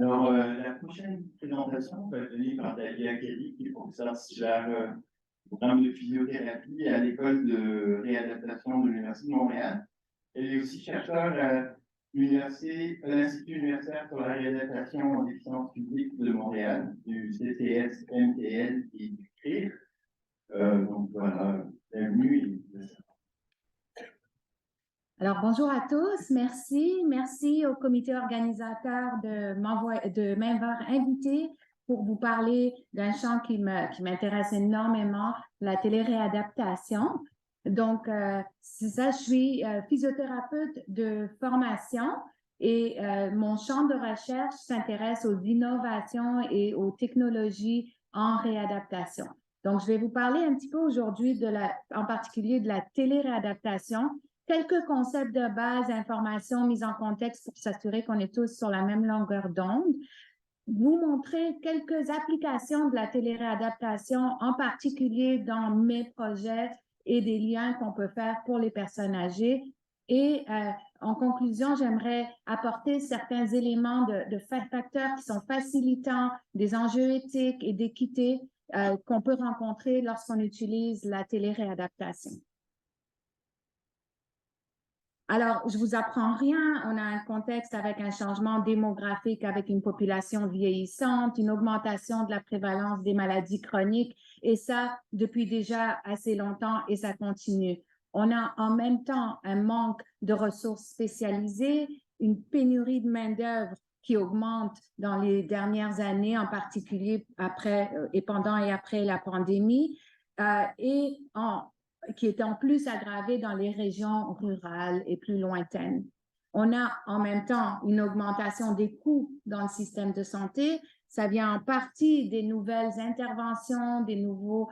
Alors, la prochaine présentation va être donnée par Dalia Kelly, qui est professeure titulaire au programme de physiothérapie à l'école de réadaptation de l'Université de Montréal. Elle est aussi chercheure à l'Institut universitaire pour la réadaptation en déficience physique de Montréal, du CCS, MTL et du CRIR. Donc voilà, bienvenue. Alors, bonjour à tous. Merci au comité organisateur de m'avoir invité pour vous parler d'un champ qui m'intéresse énormément, la téléréadaptation. Donc, c'est ça, je suis physiothérapeute de formation et mon champ de recherche s'intéresse aux innovations et aux technologies en réadaptation. Donc, je vais vous parler un petit peu aujourd'hui en particulier de la téléréadaptation. Quelques concepts de base, informations mises en contexte pour s'assurer qu'on est tous sur la même longueur d'onde. Vous montrer quelques applications de la téléréadaptation, en particulier dans mes projets et des liens qu'on peut faire pour les personnes âgées. Et en conclusion, j'aimerais apporter certains éléments de facteurs qui sont facilitants, des enjeux éthiques et d'équité qu'on peut rencontrer lorsqu'on utilise la téléréadaptation. Alors, je vous apprends rien, on a un contexte avec un changement démographique, avec une population vieillissante, une augmentation de la prévalence des maladies chroniques, et ça depuis déjà assez longtemps, et ça continue. On a en même temps un manque de ressources spécialisées, une pénurie de main-d'œuvre qui augmente dans les dernières années, en particulier pendant et après la pandémie, qui est en plus aggravé dans les régions rurales et plus lointaines. On a en même temps une augmentation des coûts dans le système de santé. Ça vient en partie des nouvelles interventions, des nouveaux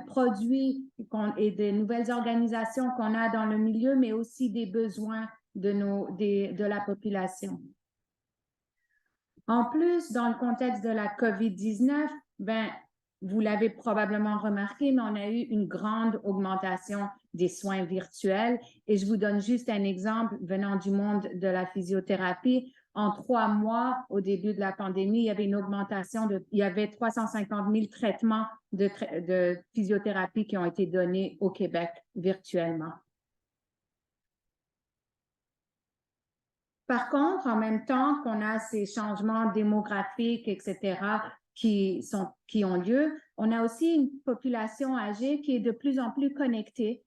produits et des nouvelles organisations qu'on a dans le milieu, mais aussi des besoins de la population. En plus, dans le contexte de la COVID-19, vous l'avez probablement remarqué, mais on a eu une grande augmentation des soins virtuels. Et je vous donne juste un exemple venant du monde de la physiothérapie. En 3 mois, au début de la pandémie, il y avait une augmentation il y avait 350 000 traitements de physiothérapie qui ont été donnés au Québec virtuellement. Par contre, en même temps qu'on a ces changements démographiques, etc., qui ont lieu, on a aussi une population âgée qui est de plus en plus connectée,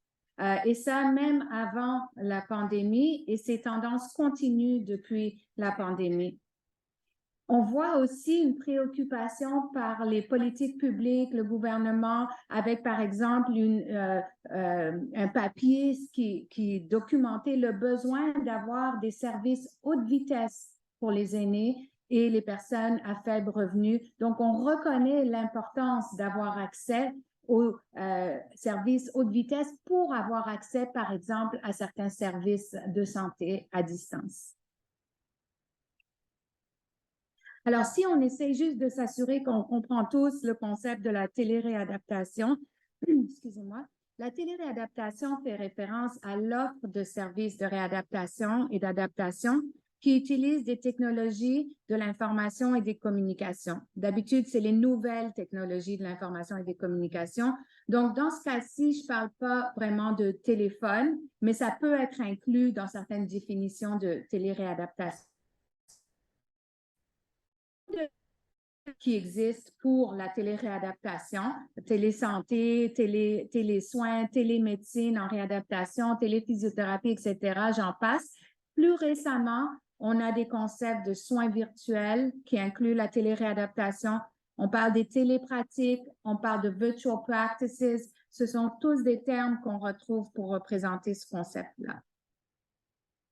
et ça même avant la pandémie, et ces tendances continuent depuis la pandémie. On voit aussi une préoccupation par les politiques publiques, le gouvernement, avec par exemple un papier qui documentait le besoin d'avoir des services haute vitesse pour les aînés et les personnes à faible revenu. Donc, on reconnaît l'importance d'avoir accès aux services haute vitesse pour avoir accès, par exemple, à certains services de santé à distance. Alors, si on essaie juste de s'assurer qu'on comprend tous le concept de la téléréadaptation, excusez-moi, la téléréadaptation fait référence à l'offre de services de réadaptation et d'adaptation qui utilisent des technologies de l'information et des communications. D'habitude, c'est les nouvelles technologies de l'information et des communications. Donc, dans ce cas-ci, je ne parle pas vraiment de téléphone, mais ça peut être inclus dans certaines définitions de téléréadaptation qui existent pour la téléréadaptation, télésanté, télésoins, télémédecine en réadaptation, téléphysiothérapie, etc., j'en passe. Plus récemment, on a des concepts de soins virtuels qui incluent la téléréadaptation. On parle des télépratiques, on parle de virtual practices. Ce sont tous des termes qu'on retrouve pour représenter ce concept-là.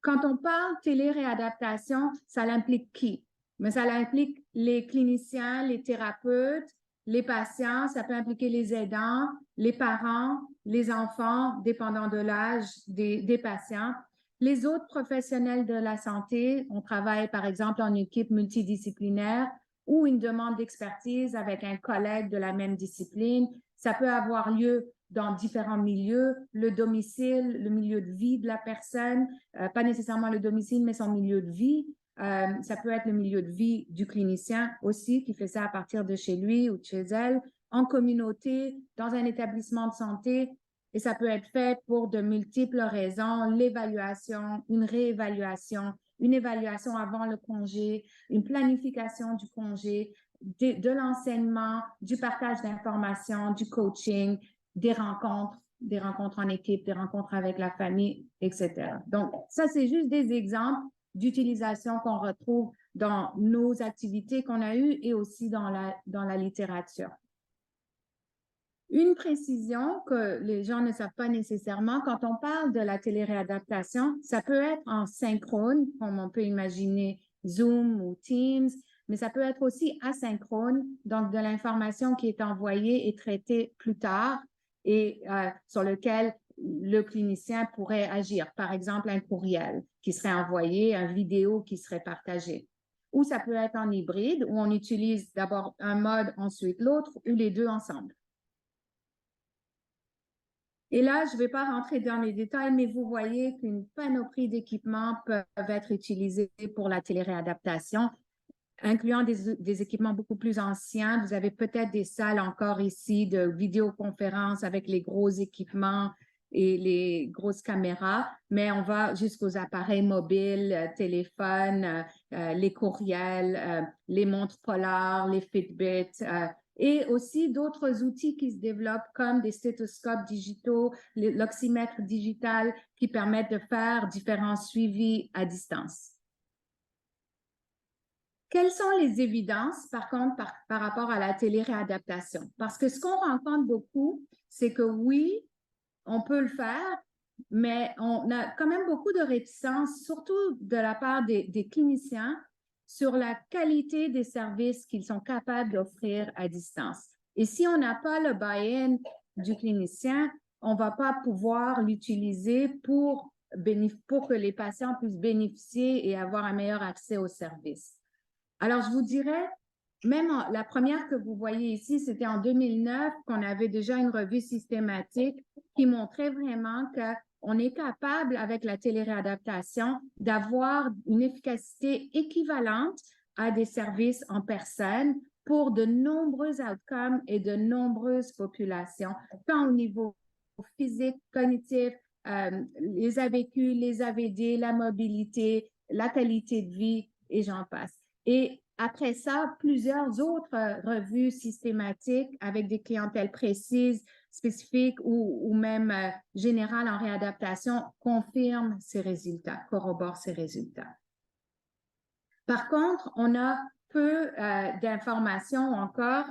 Quand on parle téléréadaptation, ça implique qui? Mais ça implique les cliniciens, les thérapeutes, les patients, ça peut impliquer les aidants, les parents, les enfants, dépendant de l'âge des patients. Les autres professionnels de la santé, on travaille par exemple en équipe multidisciplinaire ou une demande d'expertise avec un collègue de la même discipline. Ça peut avoir lieu dans différents milieux, le domicile, le milieu de vie de la personne, pas nécessairement le domicile, mais son milieu de vie. Ça peut être le milieu de vie du clinicien aussi, qui fait ça à partir de chez lui ou de chez elle, en communauté, dans un établissement de santé. Et ça peut être fait pour de multiples raisons, l'évaluation, une réévaluation, une évaluation avant le congé, une planification du congé, de l'enseignement, du partage d'informations, du coaching, des rencontres en équipe, des rencontres avec la famille, etc. Donc, ça, c'est juste des exemples d'utilisation qu'on retrouve dans nos activités qu'on a eues et aussi dans la littérature. Une précision que les gens ne savent pas nécessairement, quand on parle de la téléréadaptation, ça peut être en synchrone, comme on peut imaginer Zoom ou Teams, mais ça peut être aussi asynchrone, donc de l'information qui est envoyée et traitée plus tard et sur lequel le clinicien pourrait agir. Par exemple, un courriel qui serait envoyé, une vidéo qui serait partagée. Ou ça peut être en hybride, où on utilise d'abord un mode, ensuite l'autre, ou les deux ensemble. Et là, je ne vais pas rentrer dans les détails, mais vous voyez qu'une panoplie d'équipements peuvent être utilisés pour la téléréadaptation, incluant des équipements beaucoup plus anciens. Vous avez peut-être des salles encore ici de vidéoconférence avec les gros équipements et les grosses caméras, mais on va jusqu'aux appareils mobiles, téléphones, les courriels, les montres polaires, les Fitbit, et aussi d'autres outils qui se développent comme des stéthoscopes digitaux, l'oxymètre digital qui permettent de faire différents suivis à distance. Quelles sont les évidences, par contre, par rapport à la téléréadaptation? Parce que ce qu'on rencontre beaucoup, c'est que oui, on peut le faire, mais on a quand même beaucoup de réticence, surtout de la part des cliniciens, sur la qualité des services qu'ils sont capables d'offrir à distance. Et si on n'a pas le buy-in du clinicien, on ne va pas pouvoir l'utiliser pour que les patients puissent bénéficier et avoir un meilleur accès aux services. Alors, je vous dirais, même la première que vous voyez ici, c'était en 2009 qu'on avait déjà une revue systématique qui montrait vraiment qu'on est capable, avec la téléréadaptation, d'avoir une efficacité équivalente à des services en personne pour de nombreux outcomes et de nombreuses populations, tant au niveau physique, cognitif, les AVQ, les AVD, la mobilité, la qualité de vie, et j'en passe. Et après ça, plusieurs autres revues systématiques avec des clientèles précises, spécifiques ou même générales en réadaptation confirment ces résultats, corroborent ces résultats. Par contre, on a peu d'informations encore,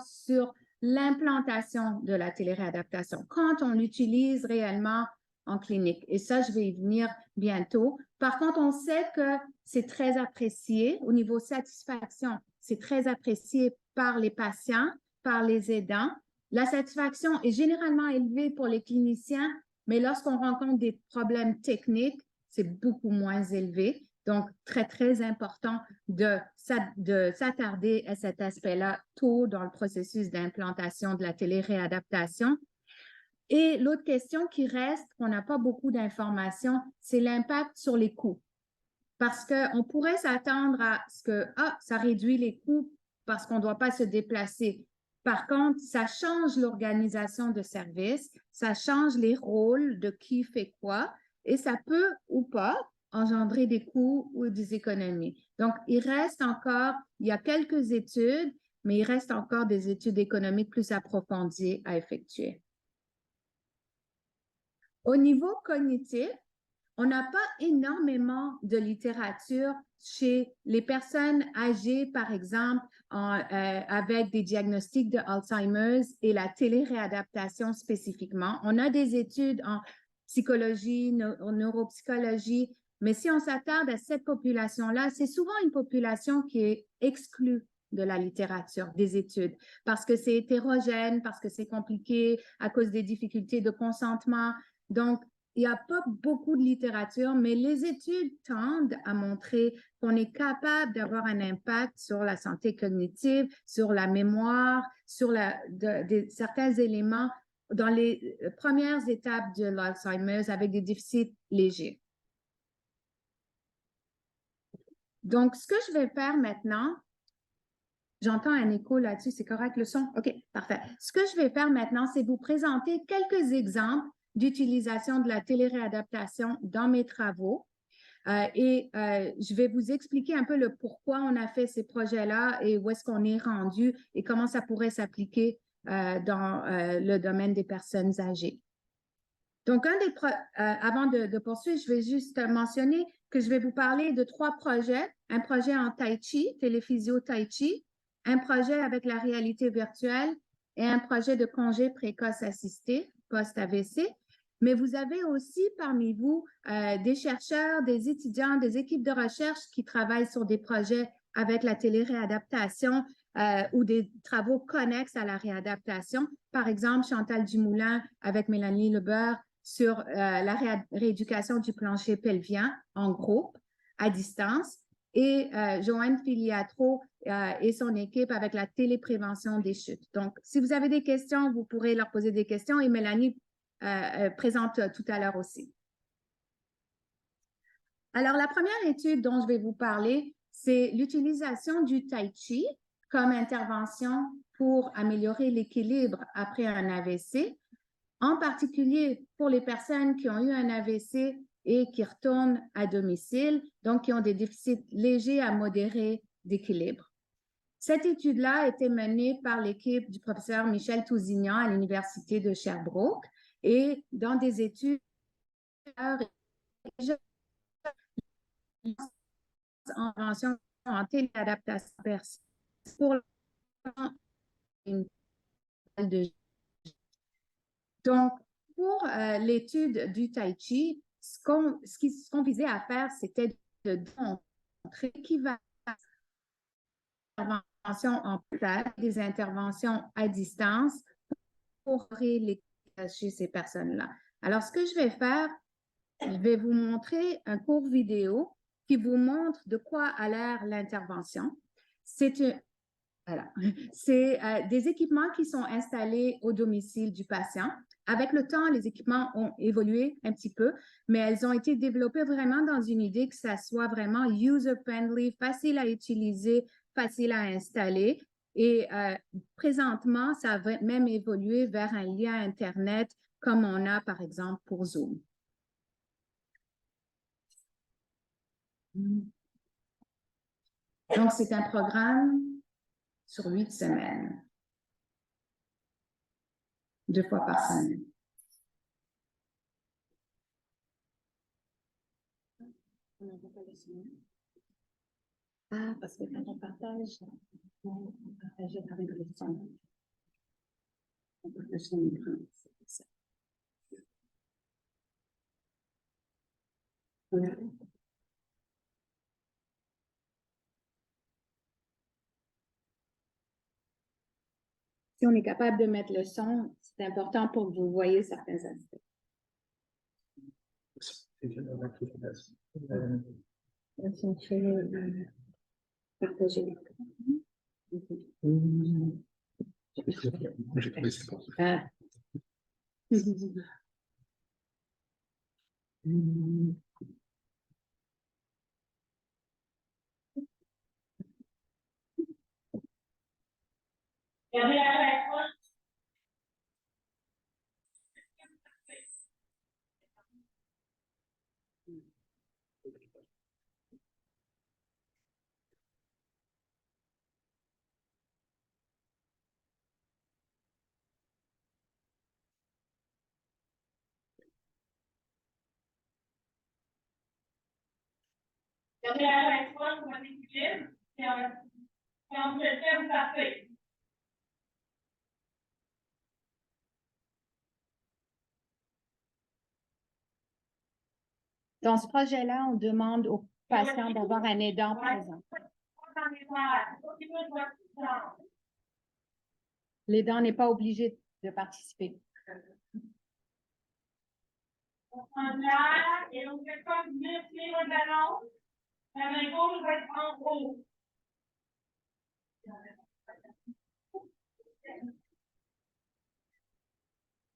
sur l'implantation de la téléréadaptation, quand on l'utilise réellement en clinique. Et ça, je vais y venir bientôt. Par contre, on sait que c'est très apprécié au niveau satisfaction. C'est très apprécié par les patients, par les aidants. La satisfaction est généralement élevée pour les cliniciens, mais lorsqu'on rencontre des problèmes techniques, c'est beaucoup moins élevé. Donc, très, très important de s'attarder à cet aspect-là tôt dans le processus d'implantation de la téléréadaptation. Et l'autre question qui reste, qu'on n'a pas beaucoup d'informations, c'est l'impact sur les coûts. Parce qu'on pourrait s'attendre à ce que, ça réduit les coûts parce qu'on ne doit pas se déplacer. Par contre, ça change l'organisation de services, ça change les rôles de qui fait quoi, et ça peut ou pas engendrer des coûts ou des économies. Donc, il y a quelques études, mais il reste encore des études économiques plus approfondies à effectuer. Au niveau cognitif, on n'a pas énormément de littérature chez les personnes âgées, par exemple, avec des diagnostics de Alzheimer's et la téléréadaptation spécifiquement. On a des études en psychologie, en neuropsychologie, mais si on s'attarde à cette population-là, c'est souvent une population qui est exclue de la littérature, des études, parce que c'est hétérogène, parce que c'est compliqué à cause des difficultés de consentement. Donc, il n'y a pas beaucoup de littérature, mais les études tendent à montrer qu'on est capable d'avoir un impact sur la santé cognitive, sur la mémoire, sur certains éléments dans les premières étapes de l'Alzheimer avec des déficits légers. Donc, ce que je vais faire maintenant, j'entends un écho là-dessus, c'est correct le son? OK, parfait. Ce que je vais faire maintenant, c'est vous présenter quelques exemples d'utilisation de la téléréadaptation dans mes travaux. Je vais vous expliquer un peu le pourquoi on a fait ces projets-là et où est-ce qu'on est rendu et comment ça pourrait s'appliquer dans le domaine des personnes âgées. Donc, avant de poursuivre, je vais juste mentionner que je vais vous parler de 3 projets. Un projet en Tai Chi, téléphysio Tai Chi, un projet avec la réalité virtuelle et un projet de congé précoce assisté, post-AVC. Mais vous avez aussi parmi vous des chercheurs, des étudiants, des équipes de recherche qui travaillent sur des projets avec la téléréadaptation ou des travaux connexes à la réadaptation. Par exemple, Chantal Dumoulin avec Mélanie Lebeur sur la rééducation du plancher pelvien en groupe, à distance, et Joanne Filiatro et son équipe avec la téléprévention des chutes. Donc, si vous avez des questions, vous pourrez leur poser des questions et Mélanie présente tout à l'heure aussi. Alors, la première étude dont je vais vous parler, c'est l'utilisation du Tai Chi comme intervention pour améliorer l'équilibre après un AVC, en particulier pour les personnes qui ont eu un AVC et qui retournent à domicile, donc qui ont des déficits légers à modérés d'équilibre. Cette étude-là a été menée par l'équipe du professeur Michel Tousignan à l'Université de Sherbrooke et dans des études en prévention en téléadaptation pour une de. Donc, pour l'étude du Tai Chi, ce qu'on visait à faire, c'était de démontrer l'équivalence d'interventions en place, des interventions à distance pour les chez ces personnes-là. Alors, ce que je vais faire, je vais vous montrer un court vidéo qui vous montre de quoi a l'air l'intervention. C'est des équipements qui sont installés au domicile du patient. Avec le temps, les équipements ont évolué un petit peu, mais elles ont été développées vraiment dans une idée que ça soit vraiment user-friendly, facile à utiliser, facile à installer. Et présentement, ça va même évoluer vers un lien Internet comme on a, par exemple, pour Zoom. Donc, c'est un programme sur 8 semaines, 2 fois par semaine. Ah, parce que quand on partage avec le son. On partage son écran, c'est ça. Voilà. Si on est capable de mettre le son, c'est important pour que vous voyez certains aspects. Partager l'écran. Ah. Dans ce projet-là, on demande aux patients d'avoir un aidant présent. L'aidant n'est pas obligé de participer. Et donc, quelqu'un qui vient suivre l'annonce, la main gauche va être en haut.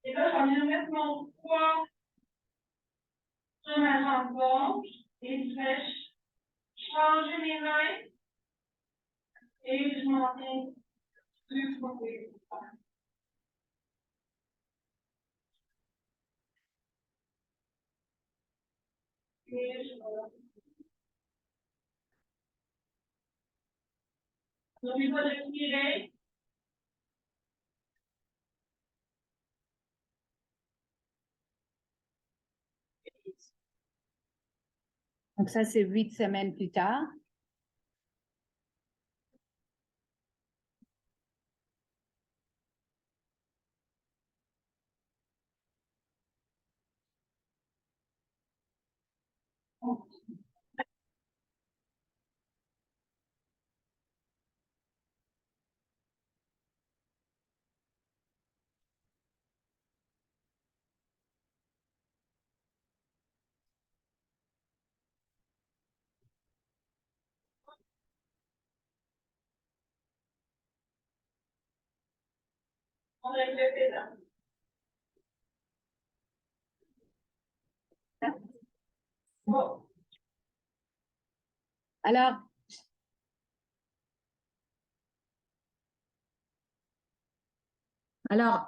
Et là, je viens mettre mon poids sur ma jambe gauche et je vais change mes mains et je m'en viens plus côté. Et je n'oublie pas de respirer. Donc, ça, c'est 8 semaines plus tard. On lève le pédale. Bon. Alors,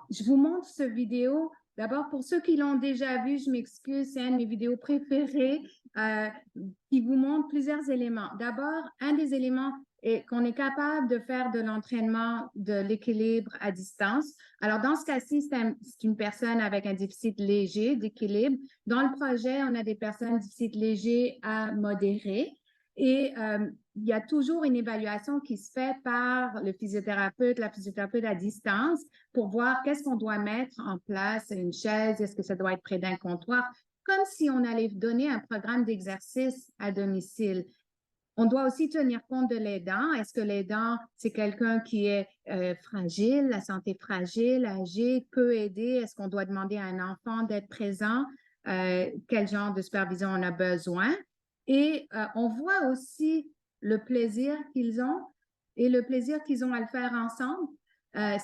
je vous montre cette vidéo. D'abord, pour ceux qui l'ont déjà vu, je m'excuse, c'est une de mes vidéos préférées qui vous montre plusieurs éléments. D'abord, un des éléments est qu'on est capable de faire de l'entraînement de l'équilibre à distance. Alors, dans ce cas-ci, c'est une personne avec un déficit léger d'équilibre. Dans le projet, on a des personnes déficit léger à modéré. Et il y a toujours une évaluation qui se fait par le physiothérapeute, la physiothérapeute à distance pour voir qu'est-ce qu'on doit mettre en place, une chaise, est-ce que ça doit être près d'un comptoir, comme si on allait donner un programme d'exercice à domicile. On doit aussi tenir compte de l'aidant. Est-ce que l'aidant, c'est quelqu'un qui est fragile, la santé fragile, âgé, peut aider? Est-ce qu'on doit demander à un enfant d'être présent? Quel genre de supervision on a besoin? Et on voit aussi le plaisir qu'ils ont et le plaisir qu'ils ont à le faire ensemble.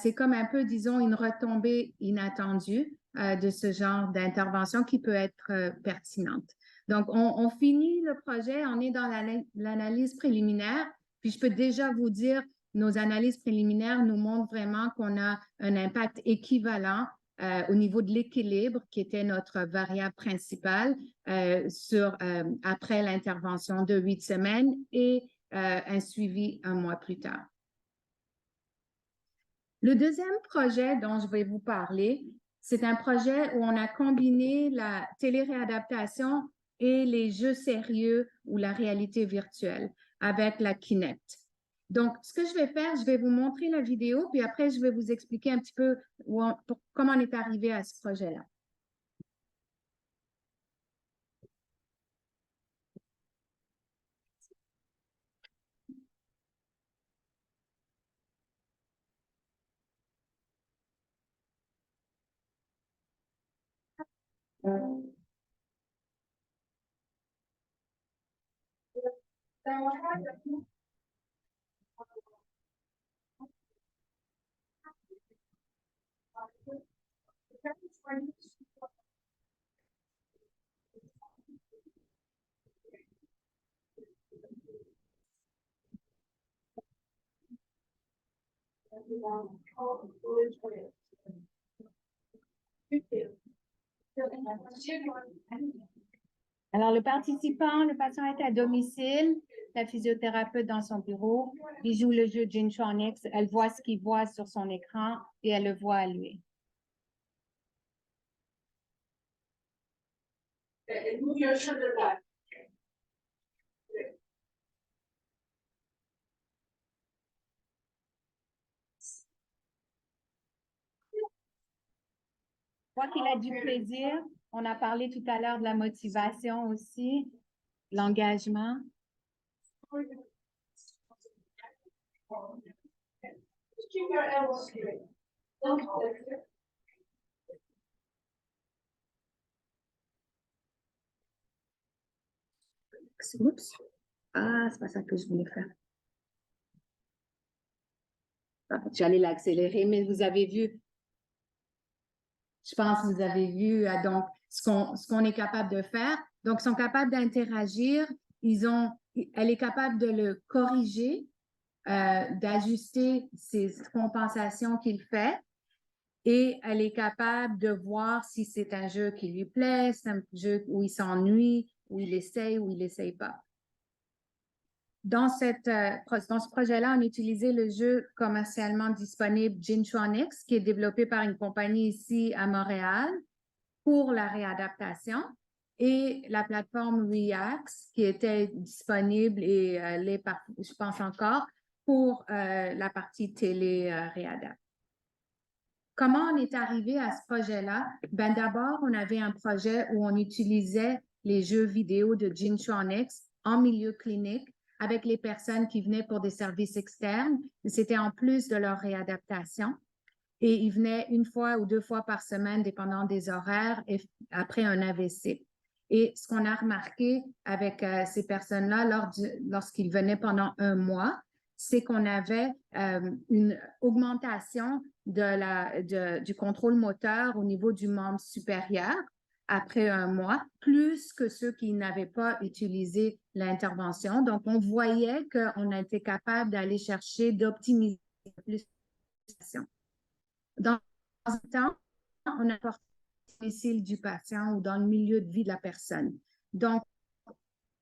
C'est comme un peu, disons, une retombée inattendue de ce genre d'intervention qui peut être pertinente. Donc, on finit le projet, on est dans l'analyse préliminaire, puis je peux déjà vous dire, nos analyses préliminaires nous montrent vraiment qu'on a un impact équivalent au niveau de l'équilibre, qui était notre variable principale après l'intervention de 8 semaines et un suivi un mois plus tard. Le deuxième projet dont je vais vous parler, c'est un projet où on a combiné la téléréadaptation et les jeux sérieux ou la réalité virtuelle avec la Kinect. Donc, ce que je vais faire, je vais vous montrer la vidéo, puis après, je vais vous expliquer un petit peu comment on est arrivé à ce projet-là. Alors, le patient est à domicile, la physiothérapeute dans son bureau, il joue le jeu Gyntronics, elle voit ce qu'il voit sur son écran et elle le voit à lui. Je crois qu'il a du plaisir. On a parlé tout à l'heure de la motivation aussi, l'engagement. Oups. Ah, c'est pas ça que je voulais faire. J'allais l'accélérer, mais vous avez vu. Je pense que vous avez vu donc ce qu'on est capable de faire. Donc, ils sont capables d'interagir. Ils ont elle est capable de le corriger, d'ajuster ses compensations qu'il fait. Et elle est capable de voir si c'est un jeu qui lui plaît, c'est un jeu où il s'ennuie, où il essaye, où il n'essaye pas. Dans ce projet-là, on utilisait le jeu commercialement disponible Gintronics, qui est développé par une compagnie ici à Montréal pour la réadaptation, et la plateforme Reax, qui était disponible et je pense encore, pour la partie télé réadapt. Comment on est arrivé à ce projet-là? Ben d'abord, on avait un projet où on utilisait les jeux vidéo de Gintronics en milieu clinique avec les personnes qui venaient pour des services externes. C'était en plus de leur réadaptation. Et ils venaient une fois ou 2 fois par semaine, dépendant des horaires, et après un AVC. Et ce qu'on a remarqué avec ces personnes-là lorsqu'ils venaient pendant 1 mois, c'est qu'on avait une augmentation du contrôle moteur au niveau du membre supérieur après 1 mois, plus que ceux qui n'avaient pas utilisé l'intervention. Donc, on voyait qu'on a été capable d'aller chercher, d'optimiser plus la. Dans un temps, on apporte au domicile du patient ou dans le milieu de vie de la personne. Donc,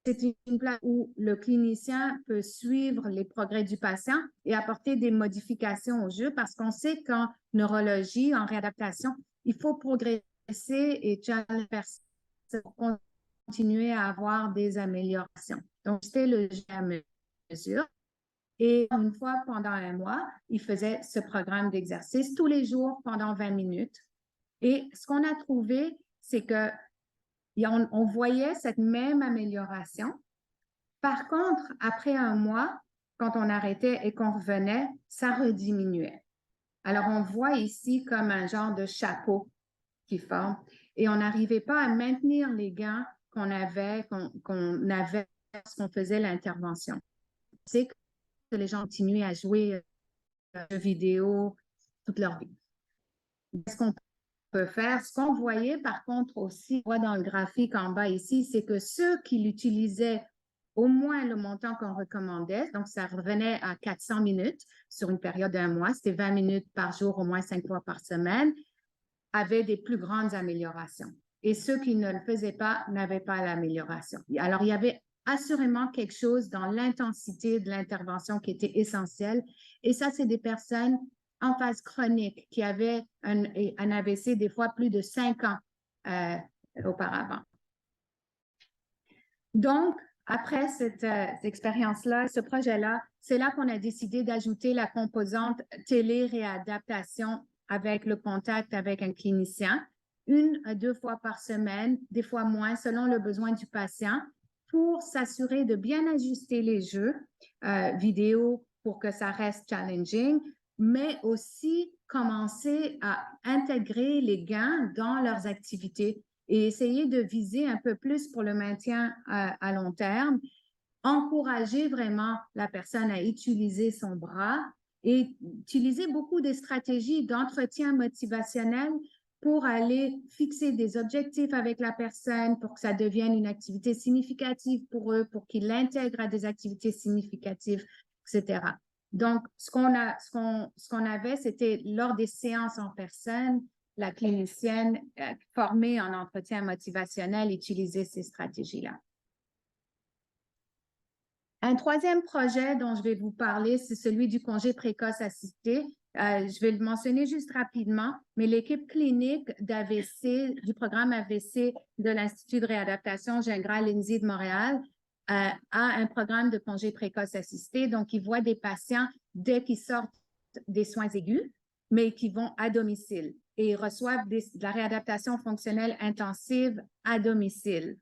c'est une place où le clinicien peut suivre les progrès du patient et apporter des modifications au jeu parce qu'on sait qu'en neurologie, en réadaptation, il faut progresser et challenger la personne pour continuer à avoir des améliorations. Donc, c'était le jeu à mesure. Et une fois pendant 1 mois, il faisait ce programme d'exercice tous les jours pendant 20 minutes. Et ce qu'on a trouvé, c'est que on voyait cette même amélioration. Par contre, après 1 mois, quand on arrêtait et qu'on revenait, ça rediminuait. Alors, on voit ici comme un genre de chapeau qui forme et on n'arrivait pas à maintenir les gains qu'on avait lorsqu'on faisait l'intervention. C'est que les gens continuent à jouer jeux vidéo toute leur vie. Ce qu'on peut faire, ce qu'on voyait par contre aussi, on voit dans le graphique en bas ici, c'est que ceux qui l'utilisaient au moins le montant qu'on recommandait, donc ça revenait à 400 minutes sur une période d'1 mois, c'était 20 minutes par jour, au moins 5 fois par semaine, avaient des plus grandes améliorations. Et ceux qui ne le faisaient pas n'avaient pas l'amélioration. Alors, il y avait assurément quelque chose dans l'intensité de l'intervention qui était essentielle. Et ça, c'est des personnes en phase chronique qui avaient un AVC des fois plus de 5 ans auparavant. Donc, après cette expérience-là, ce projet-là, c'est là qu'on a décidé d'ajouter la composante télé-réadaptation avec le contact avec un clinicien, 1 à 2 fois par semaine, des fois moins, selon le besoin du patient, pour s'assurer de bien ajuster les jeux vidéo pour que ça reste challenging, mais aussi commencer à intégrer les gains dans leurs activités et essayer de viser un peu plus pour le maintien à long terme, encourager vraiment la personne à utiliser son bras et utiliser beaucoup de stratégies d'entretien motivationnel pour aller fixer des objectifs avec la personne, pour que ça devienne une activité significative pour eux, pour qu'ils l'intègrent à des activités significatives, etc. Donc, ce qu'on avait, c'était lors des séances en personne, la clinicienne formée en entretien motivationnel utilisait ces stratégies-là. Un troisième projet dont je vais vous parler, c'est celui du congé précoce assisté. Je vais le mentionner juste rapidement, mais l'équipe clinique d'AVC, du programme AVC de l'Institut de réadaptation Gingras-Lindsay de Montréal, a un programme de congé précoce assisté. Donc, ils voient des patients dès qu'ils sortent des soins aigus, mais qui vont à domicile et ils reçoivent de la réadaptation fonctionnelle intensive à domicile.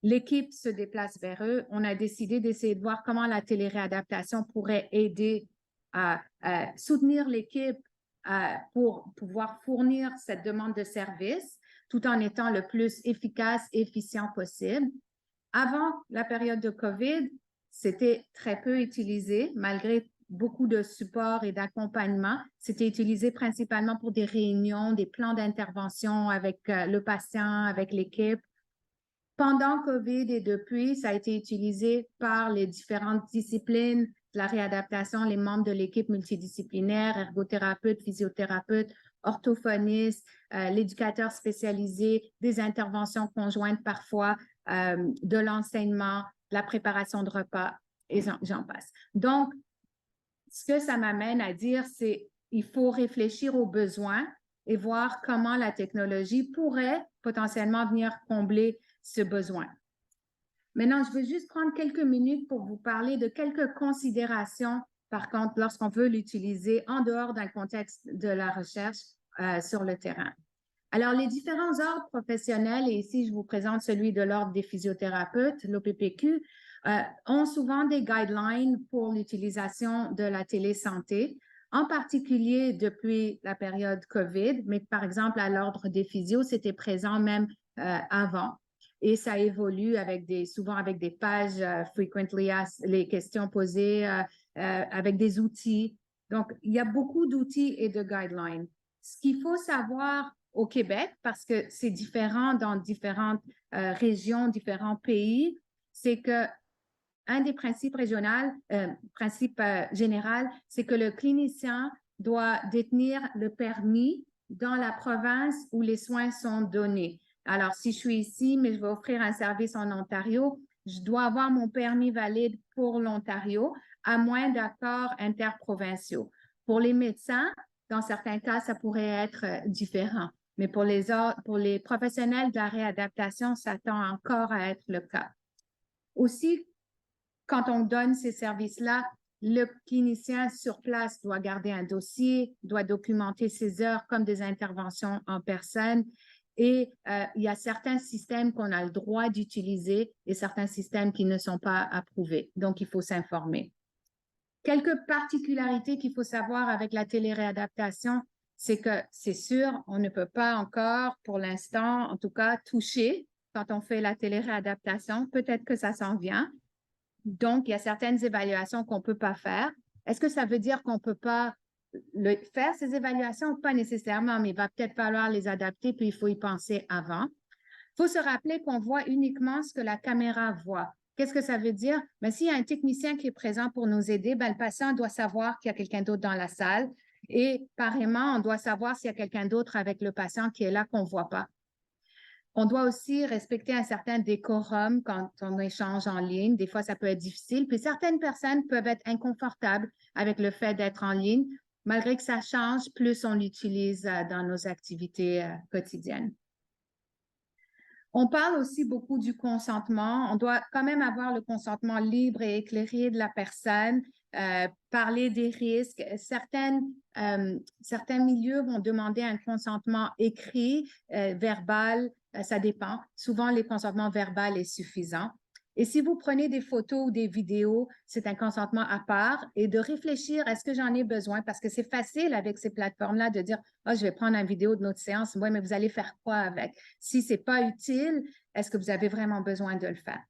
L'équipe se déplace vers eux. On a décidé d'essayer de voir comment la téléréadaptation pourrait aider à soutenir l'équipe pour pouvoir fournir cette demande de service tout en étant le plus efficace et efficient possible. Avant la période de COVID, c'était très peu utilisé, malgré beaucoup de support et d'accompagnement. C'était utilisé principalement pour des réunions, des plans d'intervention avec le patient, avec l'équipe. Pendant COVID et depuis, ça a été utilisé par les différentes disciplines de la réadaptation, les membres de l'équipe multidisciplinaire, ergothérapeutes, physiothérapeutes, orthophonistes, l'éducateur spécialisé, des interventions conjointes parfois, de l'enseignement, la préparation de repas, et j'en passe. Donc, ce que ça m'amène à dire, c'est qu'il faut réfléchir aux besoins et voir comment la technologie pourrait potentiellement venir combler ce besoin. Maintenant, je veux juste prendre quelques minutes pour vous parler de quelques considérations, par contre, lorsqu'on veut l'utiliser en dehors d'un contexte de la recherche sur le terrain. Alors, les différents ordres professionnels, et ici, je vous présente celui de l'Ordre des physiothérapeutes, l'OPPQ, ont souvent des guidelines pour l'utilisation de la télésanté, en particulier depuis la période COVID, mais par exemple, à l'Ordre des physios, c'était présent même avant. Et ça évolue souvent avec des pages frequently asked, les questions posées, avec des outils. Donc, il y a beaucoup d'outils et de guidelines. Ce qu'il faut savoir au Québec, parce que c'est différent dans différentes régions, différents pays, c'est que un des principes général, c'est que le clinicien doit détenir le permis dans la province où les soins sont donnés. Alors, si je suis ici, mais je vais offrir un service en Ontario, je dois avoir mon permis valide pour l'Ontario, à moins d'accords interprovinciaux. Pour les médecins, dans certains cas, ça pourrait être différent. Mais pour les professionnels de la réadaptation, ça tend encore à être le cas. Aussi, quand on donne ces services-là, le clinicien sur place doit garder un dossier, doit documenter ses heures comme des interventions en personne. Et il y a certains systèmes qu'on a le droit d'utiliser et certains systèmes qui ne sont pas approuvés. Donc, il faut s'informer. Quelques particularités qu'il faut savoir avec la téléréadaptation, c'est que c'est sûr, on ne peut pas encore, pour l'instant, en tout cas, toucher quand on fait la téléréadaptation. Peut-être que ça s'en vient. Donc, il y a certaines évaluations qu'on ne peut pas faire. Est-ce que ça veut dire qu'on ne peut pas faire ces évaluations? Pas nécessairement, mais il va peut-être falloir les adapter, puis il faut y penser avant. Il faut se rappeler qu'on voit uniquement ce que la caméra voit. Qu'est-ce que ça veut dire? Bien, s'il y a un technicien qui est présent pour nous aider, bien, le patient doit savoir qu'il y a quelqu'un d'autre dans la salle et pareillement, on doit savoir s'il y a quelqu'un d'autre avec le patient qui est là qu'on ne voit pas. On doit aussi respecter un certain décorum quand on échange en ligne. Des fois, ça peut être difficile. Puis certaines personnes peuvent être inconfortables avec le fait d'être en ligne, malgré que ça change, plus on l'utilise dans nos activités quotidiennes. On parle aussi beaucoup du consentement. On doit quand même avoir le consentement libre et éclairé de la personne, parler des risques. Certains milieux vont demander un consentement écrit, verbal, ça dépend. Souvent, le consentement verbal est suffisant. Et si vous prenez des photos ou des vidéos, c'est un consentement à part et de réfléchir, est-ce que j'en ai besoin? Parce que c'est facile avec ces plateformes-là de dire, ah, je vais prendre une vidéo de notre séance. Oui, mais vous allez faire quoi avec? Si ce n'est pas utile, est-ce que vous avez vraiment besoin de le faire?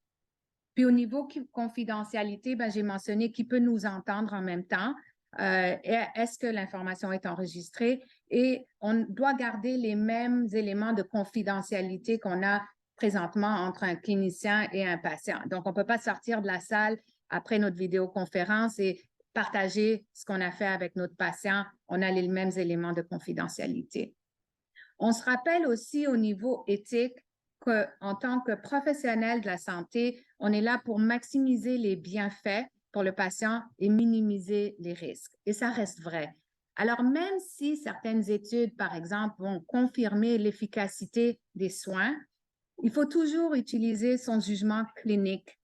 Puis au niveau confidentialité, ben, j'ai mentionné qui peut nous entendre en même temps. Est-ce que l'information est enregistrée? Et on doit garder les mêmes éléments de confidentialité qu'on a présentement entre un clinicien et un patient. Donc, on ne peut pas sortir de la salle après notre vidéoconférence et partager ce qu'on a fait avec notre patient. On a les mêmes éléments de confidentialité. On se rappelle aussi au niveau éthique qu'en tant que professionnel de la santé, on est là pour maximiser les bienfaits pour le patient et minimiser les risques. Et ça reste vrai. Alors, même si certaines études, par exemple, vont confirmer l'efficacité des soins, il faut toujours utiliser son jugement clinique,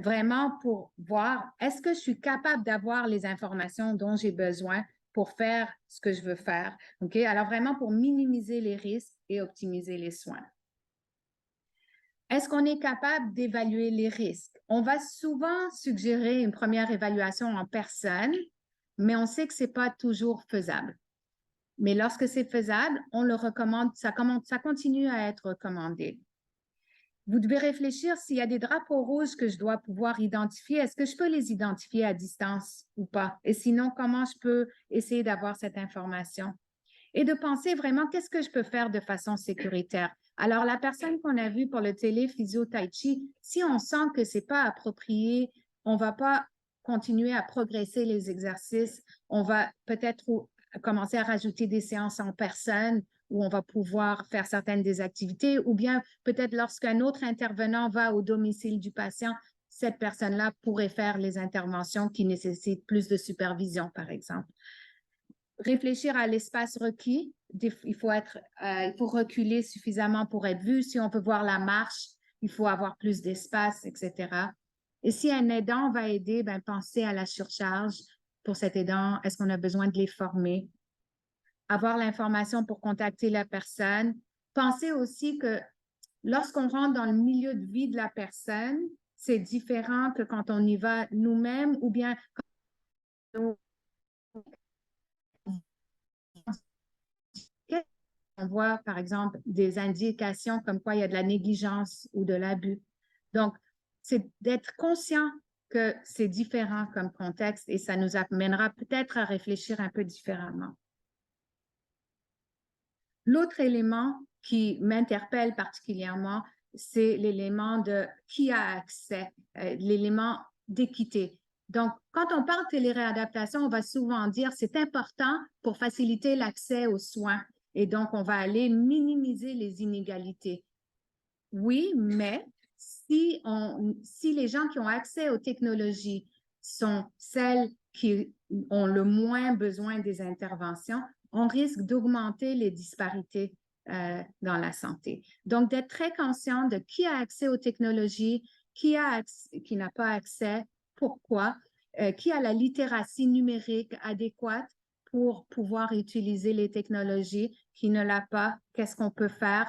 vraiment pour voir, est-ce que je suis capable d'avoir les informations dont j'ai besoin pour faire ce que je veux faire? OK? Alors, vraiment pour minimiser les risques et optimiser les soins. Est-ce qu'on est capable d'évaluer les risques? On va souvent suggérer une première évaluation en personne, mais on sait que ce n'est pas toujours faisable. Mais lorsque c'est faisable, on le recommande, ça continue à être recommandé. Vous devez réfléchir s'il y a des drapeaux rouges que je dois pouvoir identifier. Est-ce que je peux les identifier à distance ou pas? Et sinon, comment je peux essayer d'avoir cette information? et de penser vraiment qu'est-ce que je peux faire de façon sécuritaire. Alors, la personne qu'on a vue pour le télé-physio tai chi, si on sent que ce n'est pas approprié, on ne va pas continuer à progresser les exercices, on va peut-être commencer à rajouter des séances en personne où on va pouvoir faire certaines des activités, ou bien peut-être lorsqu'un autre intervenant va au domicile du patient, cette personne-là pourrait faire les interventions qui nécessitent plus de supervision, par exemple. Réfléchir à l'espace requis. Il faut reculer suffisamment pour être vu. Si on veut voir la marche, il faut avoir plus d'espace, etc. Et si un aidant va aider, ben, pensez à la surcharge pour cet aidant. Est-ce qu'on a besoin de les former? Avoir l'information pour contacter la personne. Pensez aussi que lorsqu'on rentre dans le milieu de vie de la personne, c'est différent que quand on y va nous-mêmes ou bien quand on voit, par exemple, des indications comme quoi il y a de la négligence ou de l'abus. Donc, c'est d'être conscient que c'est différent comme contexte et ça nous amènera peut-être à réfléchir un peu différemment. L'autre élément qui m'interpelle particulièrement, c'est l'élément de qui a accès, l'élément d'équité. Donc, quand on parle de téléréadaptation, on va souvent dire c'est important pour faciliter l'accès aux soins. Et donc, on va aller minimiser les inégalités. Oui, mais si les gens qui ont accès aux technologies sont celles qui ont le moins besoin des interventions, on risque d'augmenter les disparités dans la santé. Donc, d'être très conscient de qui a accès aux technologies, qui n'a pas accès, pourquoi, qui a la littératie numérique adéquate pour pouvoir utiliser les technologies, qui ne l'a pas, qu'est-ce qu'on peut faire.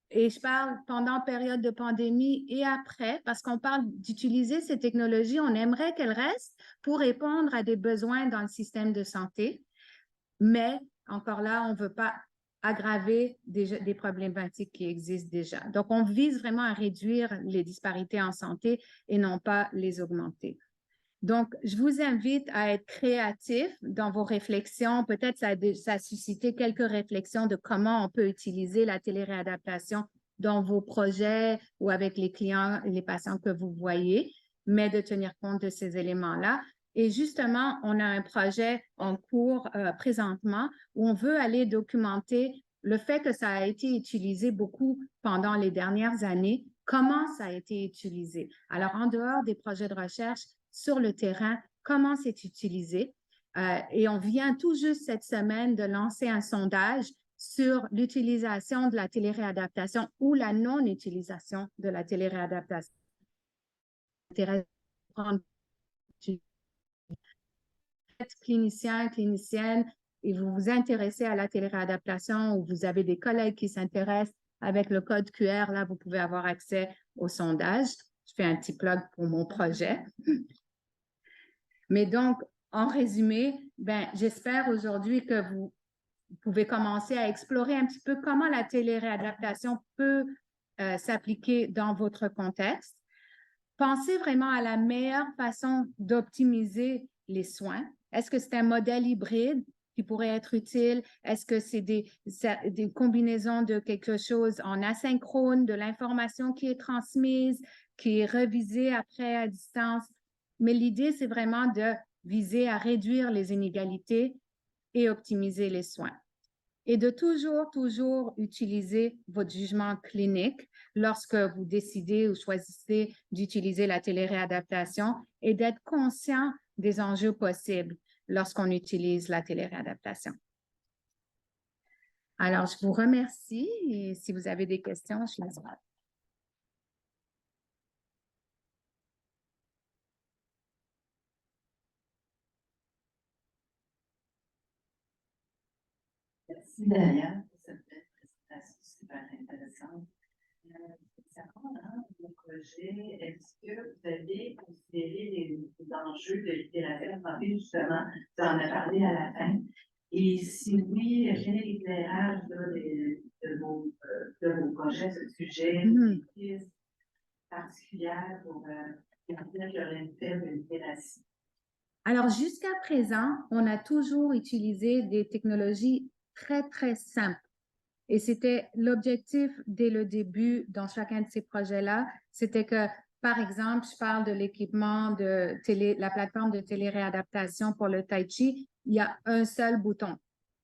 Et je parle pendant période de pandémie et après, parce qu'on parle d'utiliser ces technologies, on aimerait qu'elles restent pour répondre à des besoins dans le système de santé. Mais encore là, on ne veut pas aggraver des problématiques qui existent déjà. Donc, on vise vraiment à réduire les disparités en santé et non pas les augmenter. Donc, je vous invite à être créatif dans vos réflexions. Peut-être ça a suscité quelques réflexions de comment on peut utiliser la téléréadaptation dans vos projets ou avec les clients et les patients que vous voyez, mais de tenir compte de ces éléments-là. Et justement, on a un projet en cours présentement où on veut aller documenter le fait que ça a été utilisé beaucoup pendant les dernières années, comment ça a été utilisé. Alors, en dehors des projets de recherche, sur le terrain, comment c'est utilisé. Et on vient tout juste cette semaine de lancer un sondage sur l'utilisation de la téléréadaptation ou la non-utilisation de la téléréadaptation. Cliniciens, cliniciennes, et vous vous intéressez à la téléréadaptation ou vous avez des collègues qui s'intéressent, avec le code QR, là, vous pouvez avoir accès au sondage. Je fais un petit plug pour mon projet. Mais donc, en résumé, j'espère aujourd'hui que vous pouvez commencer à explorer un petit peu comment la téléréadaptation peut s'appliquer dans votre contexte. Pensez vraiment à la meilleure façon d'optimiser les soins. Est-ce que c'est un modèle hybride qui pourrait être utile? Est-ce que c'est des combinaisons de quelque chose en asynchrone, de l'information qui est transmise, qui est revisée après à distance? Mais l'idée, c'est vraiment de viser à réduire les inégalités et optimiser les soins. Et de toujours utiliser votre jugement clinique lorsque vous décidez ou choisissez d'utiliser la téléréadaptation et d'être conscient des enjeux possibles lorsqu'on utilise la téléréadaptation. Alors, je vous remercie et si vous avez des questions, je laisse. Merci Daniel pour cette belle présentation super intéressante. Le projet, est-ce que vous avez considéré les enjeux de littérature? Justement, tu en as parlé à la fin. Et si oui, quel est l'éclairage de vos projets, ce sujet, des pistes particulières pour dire qu'il y aurait une faible littératie? Alors, jusqu'à présent, on a toujours utilisé des technologies très, très simple. Et c'était l'objectif dès le début dans chacun de ces projets-là, c'était que, par exemple, je parle de l'équipement de la plateforme de télé-réadaptation pour le Tai Chi, il y a un seul bouton,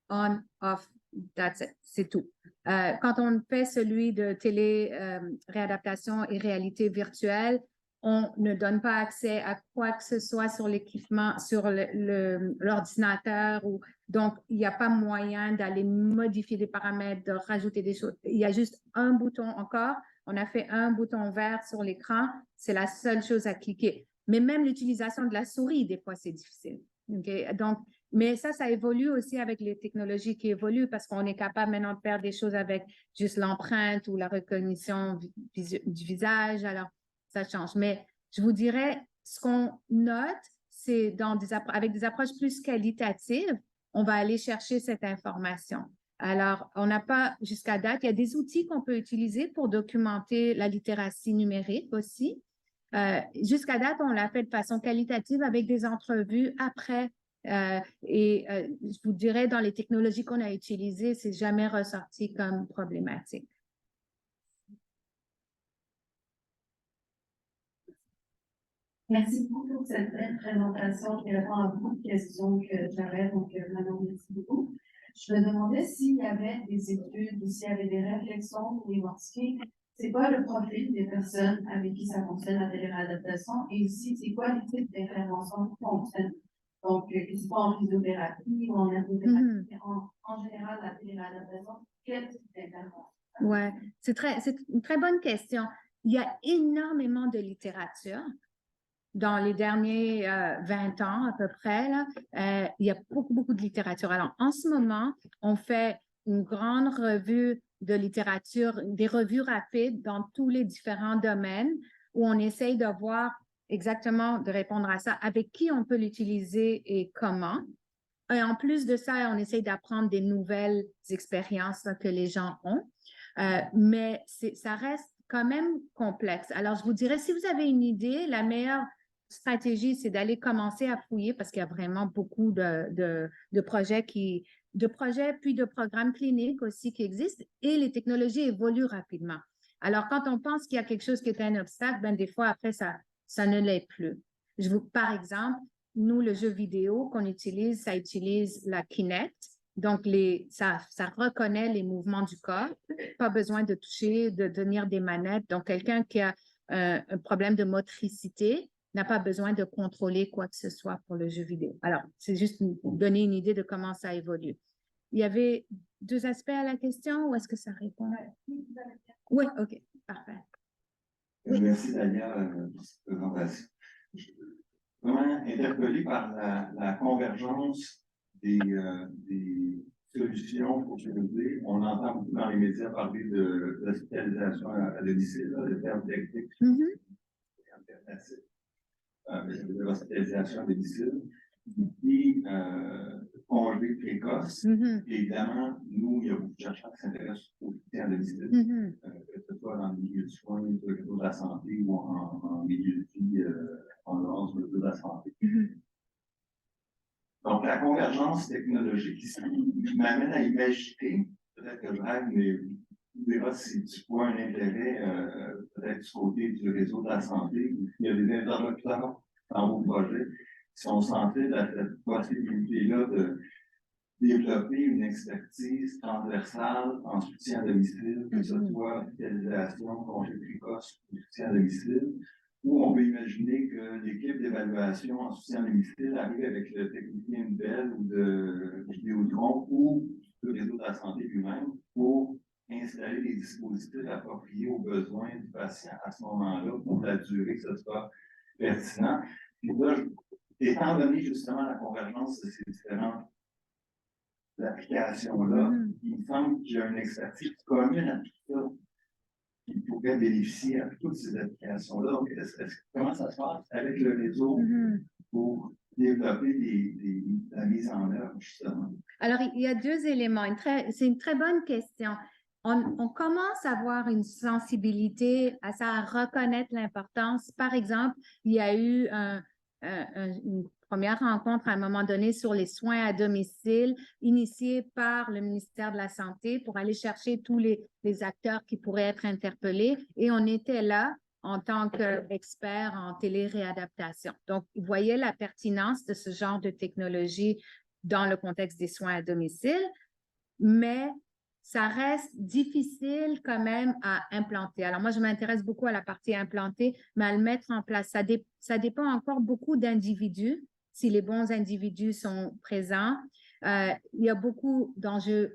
on, off, that's it, c'est tout. Quand on fait celui de télé-réadaptation et réalité virtuelle, on ne donne pas accès à quoi que ce soit sur l'équipement, sur l'ordinateur. Donc, il n'y a pas moyen d'aller modifier des paramètres, de rajouter des choses. Il y a juste un bouton encore. On a fait un bouton vert sur l'écran. C'est la seule chose à cliquer. Mais même l'utilisation de la souris, des fois, c'est difficile. Okay? Donc, mais ça évolue aussi avec les technologies qui évoluent parce qu'on est capable maintenant de faire des choses avec juste l'empreinte ou la reconnaissance du visage. Alors, ça change. Mais je vous dirais, ce qu'on note, c'est avec des approches plus qualitatives, on va aller chercher cette information. Alors, on n'a pas, jusqu'à date, il y a des outils qu'on peut utiliser pour documenter la littératie numérique aussi. Jusqu'à date, on l'a fait de façon qualitative avec des entrevues après. Je vous dirais, dans les technologies qu'on a utilisées, c'est jamais ressorti comme problématique. Merci beaucoup pour cette belle présentation qui répond à beaucoup de questions que j'avais. Donc, vraiment, merci beaucoup. Je me demandais s'il y avait des études ou s'il y avait des réflexions pour identifier c'est quoi le profil des personnes avec qui ça fonctionne la téléréadaptation et aussi c'est quoi les types d'interventions qui fonctionnent. Donc, que ce soit en physiothérapie ou en ergothérapie, mais en général, la téléréadaptation, quel type d'intervention? Oui, c'est une très bonne question. Il y a énormément de littérature. Dans les derniers 20 ans à peu près, là, il y a beaucoup de littérature. Alors, en ce moment, on fait une grande revue de littérature, des revues rapides dans tous les différents domaines où on essaye de voir exactement, de répondre à ça, avec qui on peut l'utiliser et comment. Et en plus de ça, on essaye d'apprendre des nouvelles expériences là, que les gens ont. Mais ça reste quand même complexe. Alors, je vous dirais, si vous avez une idée, la meilleure stratégie, c'est d'aller commencer à fouiller parce qu'il y a vraiment beaucoup de projets puis de programmes cliniques aussi qui existent et les technologies évoluent rapidement. Alors, quand on pense qu'il y a quelque chose qui est un obstacle, ben des fois, après, ça ne l'est plus. Par exemple, nous, le jeu vidéo qu'on utilise, ça utilise la Kinect. Donc, ça reconnaît les mouvements du corps. Pas besoin de toucher, de tenir des manettes. Donc, quelqu'un qui a un problème de motricité n'a pas besoin de contrôler quoi que ce soit pour le jeu vidéo. Alors, c'est juste pour donner une idée de comment ça évolue. Il y avait 2 aspects à la question ou est-ce que ça répond? Oui, OK, parfait. Oui. Merci Daniel pour cette présentation. Je suis vraiment interpellé par la convergence des solutions pour sécuriser. On entend beaucoup dans les médias parler de l'hospitalisation à domicile, le terme technique, alternatif. L'hospitalisation à domicile, et congé précoce. Évidemment, nous, il y a beaucoup de chercheurs qui s'intéressent au soutien à domicile, que ce soit dans le milieu du soin, de la santé ou en milieu de vie, en dehors du milieu de la santé. Donc, la convergence technologique ici m'amène à imaginer, peut-être que je rêve, mais vous verrez si tu vois un intérêt, peut-être du côté du réseau de la santé, il y a des interlocuteurs dans vos projets qui sont sensibles à cette possibilité-là de développer une expertise transversale en soutien à domicile, que ce soit hospitalisation, congé précoce ou soutien à domicile, où on peut imaginer que l'équipe d'évaluation en soutien à domicile arrive avec le technicien nouvelle ou de Vidéotron ou le réseau de la santé lui-même pour installer des dispositifs appropriés aux besoins du patient à ce moment-là pour la durée que ce soit pertinent. Puis là, étant donné justement la convergence de ces différentes applications-là, il me semble qu'il y a une expertise commune à tout ça qui pourrait bénéficier à toutes ces applications-là. Donc, comment ça se passe avec le réseau pour développer la mise en œuvre, justement? Alors, il y a 2 éléments. C'est une très bonne question. On commence à avoir une sensibilité à ça, à reconnaître l'importance. Par exemple, il y a eu une première rencontre à un moment donné sur les soins à domicile initiée par le ministère de la Santé pour aller chercher tous les acteurs qui pourraient être interpellés. Et on était là en tant qu'experts en téléréadaptation. Donc, ils voyaient la pertinence de ce genre de technologie dans le contexte des soins à domicile, mais ça reste difficile quand même à implanter. Alors moi, je m'intéresse beaucoup à la partie implantée, mais à le mettre en place, ça dépend encore beaucoup d'individus, si les bons individus sont présents. Il y a beaucoup d'enjeux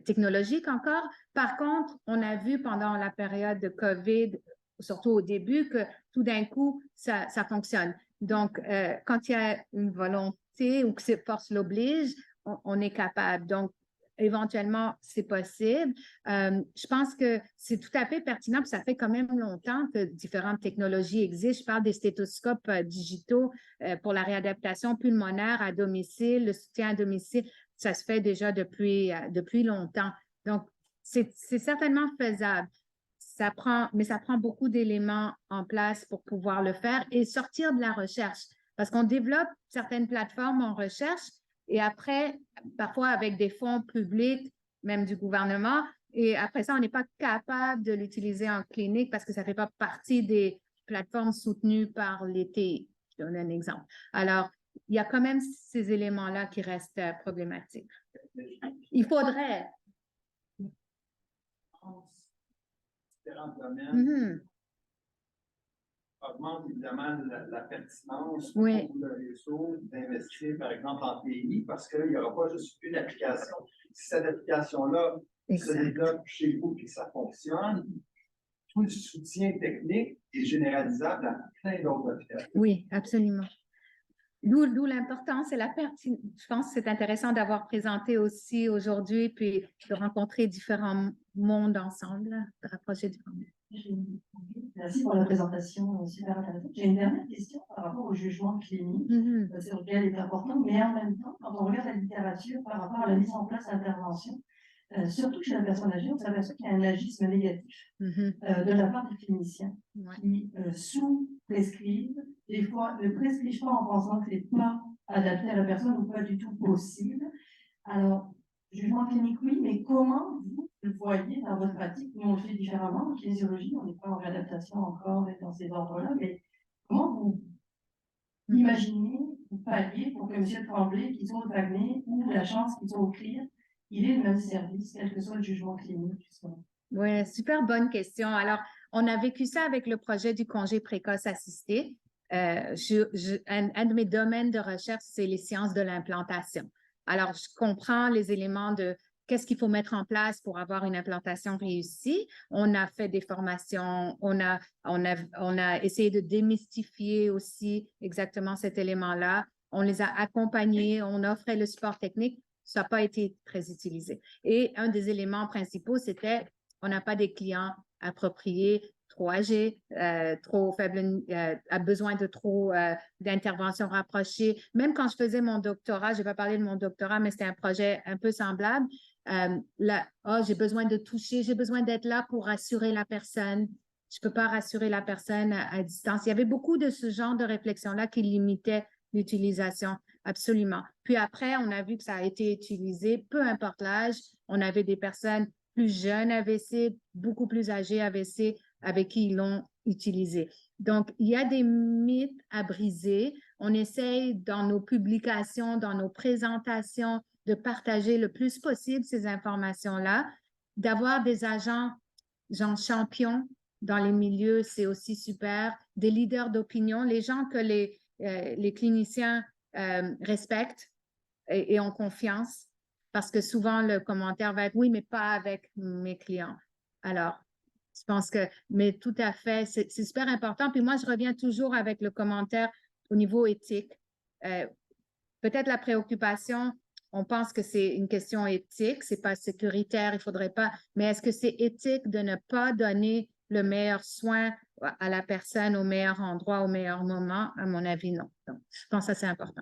technologiques encore. Par contre, on a vu pendant la période de COVID, surtout au début, que tout d'un coup, ça fonctionne. Donc, quand il y a une volonté ou que force l'oblige, on est capable. Donc, éventuellement, c'est possible. Je pense que c'est tout à fait pertinent, puis ça fait quand même longtemps que différentes technologies existent. Je parle des stéthoscopes digitaux pour la réadaptation pulmonaire à domicile, le soutien à domicile, ça se fait déjà depuis longtemps. Donc, c'est certainement faisable. Mais ça prend beaucoup d'éléments en place pour pouvoir le faire et sortir de la recherche. Parce qu'on développe certaines plateformes en recherche et après, parfois avec des fonds publics, même du gouvernement, et après ça, on n'est pas capable de l'utiliser en clinique parce que ça ne fait pas partie des plateformes soutenues par l'ETI. Je donne un exemple. Alors, il y a quand même ces éléments-là qui restent problématiques. Il faudrait. Différents domaines Mm-hmm. augmente évidemment la pertinence Oui. pour le réseau d'investir, par exemple, en pays, parce qu'il n'y aura pas juste une application. Si cette application-là se développe chez vous et que ça fonctionne, tout le soutien technique est généralisable à plein d'autres applications. Oui, absolument. D'où l'importance et la pertinence. Je pense que c'est intéressant d'avoir présenté aussi aujourd'hui, puis de rencontrer différents mondes ensemble, de rapprocher différents mondes. Merci pour la présentation super intéressante. J'ai une dernière question par rapport au jugement clinique, sur lequel il est important, mais en même temps, quand on regarde la littérature par rapport à la mise en place d'interventions, surtout chez la personne âgée, on s'aperçoit qu'il y a un agisme négatif de la part des cliniciens qui sous-prescrivent, des fois ne prescrivent pas en pensant que ce n'est pas adapté à la personne ou pas du tout possible. Alors, jugement clinique, oui, mais comment vous le voyez dans votre pratique? Nous, on le fait différemment. En kinésiologie, on n'est pas en réadaptation encore dans ces ordres-là, mais comment vous imaginez ou palliez pour que M. Tremblay, qu'il soit au Saguenay, ou la chance qu'il soit au CLIR, il ait le même service, quel que soit le jugement clinique, justement? Oui, super bonne question. Alors, on a vécu ça avec le projet du congé précoce assisté. Un de mes domaines de recherche, c'est les sciences de l'implantation. Alors, je comprends les éléments de qu'est-ce qu'il faut mettre en place pour avoir une implantation réussie. On a fait des formations, on a essayé de démystifier aussi exactement cet élément-là. On les a accompagnés, on offrait le support technique. Ça n'a pas été très utilisé. Et un des éléments principaux, c'était on n'a pas des clients appropriés, trop âgés, trop faibles, a besoin de trop d'interventions rapprochées. Même quand je faisais mon doctorat, je n'ai pas parlé de mon doctorat, mais c'était un projet un peu semblable. J'ai besoin de toucher, j'ai besoin d'être là pour rassurer la personne. Je ne peux pas rassurer la personne à distance. Il y avait beaucoup de ce genre de réflexion-là qui limitait l'utilisation, absolument. Puis après, on a vu que ça a été utilisé, peu importe l'âge. On avait des personnes plus jeunes AVC, beaucoup plus âgés AVC avec qui ils l'ont utilisé. Donc, il y a des mythes à briser. On essaye dans nos publications, dans nos présentations, de partager le plus possible ces informations-là, d'avoir des agents, genre champions dans les milieux, c'est aussi super, des leaders d'opinion, les gens que les cliniciens respectent et ont confiance. Parce que souvent, le commentaire va être « oui, mais pas avec mes clients ». Alors, je pense que, mais tout à fait, c'est super important. Puis moi, je reviens toujours avec le commentaire au niveau éthique. Peut-être la préoccupation, on pense que c'est une question éthique, c'est pas sécuritaire, il faudrait pas, mais est-ce que c'est éthique de ne pas donner le meilleur soin à la personne au meilleur endroit, au meilleur moment? À mon avis, non. Donc, je pense que c'est important.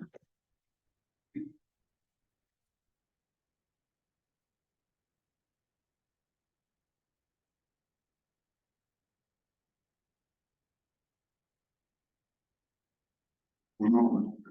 toujours